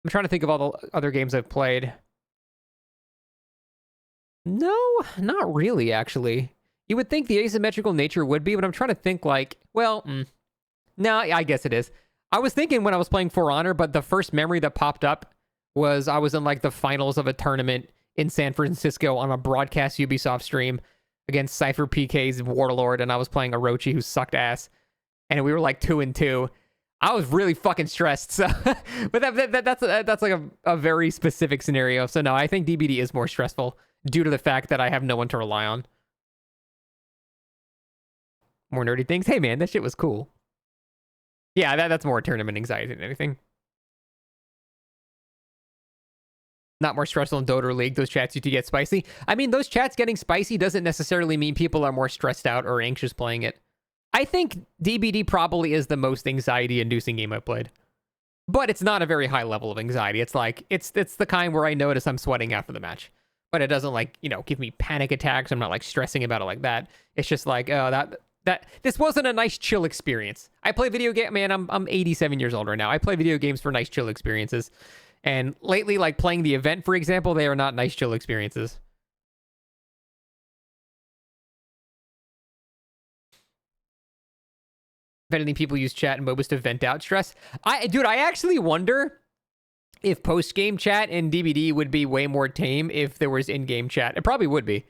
trying to think of all the other games I've played. No, not really, actually. You would think the asymmetrical nature would be, but I'm trying to think like, well, no, I guess it is. I was thinking when I was playing For Honor, but the first memory that popped up was I was in like the finals of a tournament in San Francisco on a broadcast Ubisoft stream against Cypher PK's Warlord, and I was playing Orochi, who sucked ass, and we were like 2-2. I was really fucking stressed. So, but that's like a very specific scenario. So no, I think DBD is more stressful due to the fact that I have no one to rely on. More nerdy things. Hey man, that shit was cool. Yeah, that's more tournament anxiety than anything. Not more stressful in Dota or League. Those chats used to get spicy. I mean, those chats getting spicy doesn't necessarily mean people are more stressed out or anxious playing it. I think DBD probably is the most anxiety-inducing game I've played. But it's not a very high level of anxiety. It's like, it's the kind where I notice I'm sweating after the match. But it doesn't, like, you know, give me panic attacks. I'm not, like, stressing about it like that. It's just like, oh, this wasn't a nice chill experience. I play video game, man, I'm 87 years old right now. I play video games for nice chill experiences. And lately, like playing the event, for example, they are not nice chill experiences. If anything, people use chat and MOBAs to vent out stress. Dude, I actually wonder if post-game chat in DBD would be way more tame if there was in-game chat. It probably would be.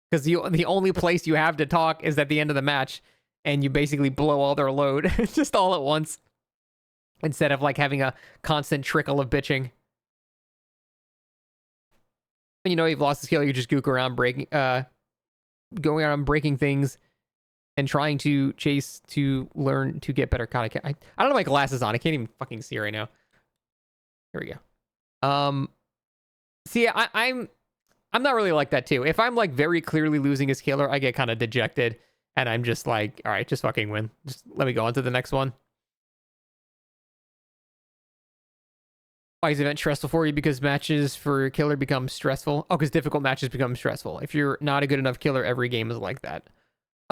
Because the only place you have to talk is at the end of the match, and you basically blow all their load just all at once, instead of like having a constant trickle of bitching. When you know you've lost the skill, you just gook around going around breaking things and trying to chase to learn to get better. God, I don't have my glasses on. I can't even fucking see right now. Here we go. See, I'm not really like that too. If I'm like very clearly losing a killer, I get kind of dejected, and I'm just like, all right, just fucking win. Just let me go on to the next one. Why is the event stressful for you? Because matches for killer become stressful. Oh, because difficult matches become stressful. If you're not a good enough killer, every game is like that.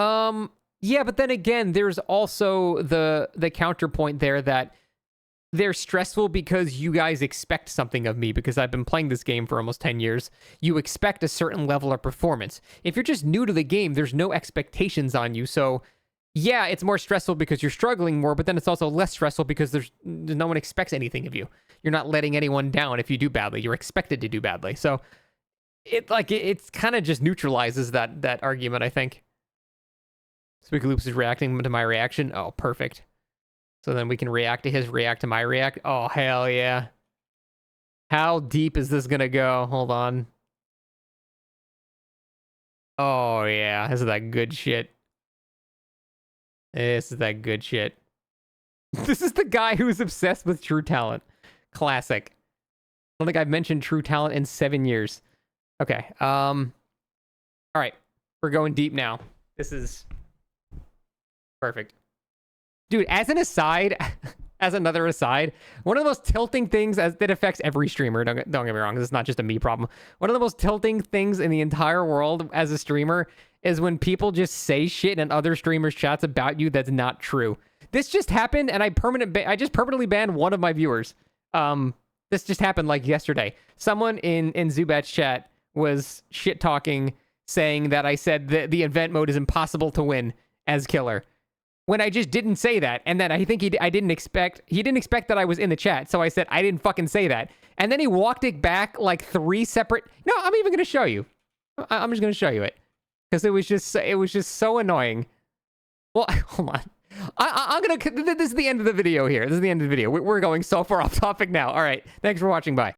Yeah, but then again, there's also the counterpoint there that they're stressful because you guys expect something of me, because I've been playing this game for almost 10 years. You expect a certain level of performance. If you're just new to the game, there's no expectations on you. So yeah, it's more stressful because you're struggling more, but then it's also less stressful because there's no one expects anything of you. You're not letting anyone down if you do badly. You're expected to do badly. So it's kind of just neutralizes that argument, I think. SpookyLoopz is reacting to my reaction. Oh, perfect. So then we can react to his react to my react. Oh, hell yeah. How deep is this gonna go? Hold on. Oh, yeah. This is that good shit. This is that good shit. This is the guy who's obsessed with True Talent. Classic. I don't think I've mentioned True Talent in 7 years. Okay. All right. We're going deep now. This is perfect. Dude, as an aside, as another aside, one of the most tilting things that affects every streamer, don't get me wrong, this is not just a me problem. One of the most tilting things in the entire world as a streamer is when people just say shit in other streamers' chats about you that's not true. This just happened, and I just permanently banned one of my viewers. This just happened like yesterday. Someone in Zubat's chat was shit talking, saying that I said that the event mode is impossible to win as killer, when I just didn't say that. And then I think he didn't expect that I was in the chat, so I said I didn't fucking say that. And then he walked it back like 3 separate. No, I'm even gonna show you. I'm just gonna show you it, because it was just so annoying. Well, hold on. I'm gonna. This is the end of the video here. This is the end of the video. We're going so far off topic now. All right. Thanks for watching. Bye.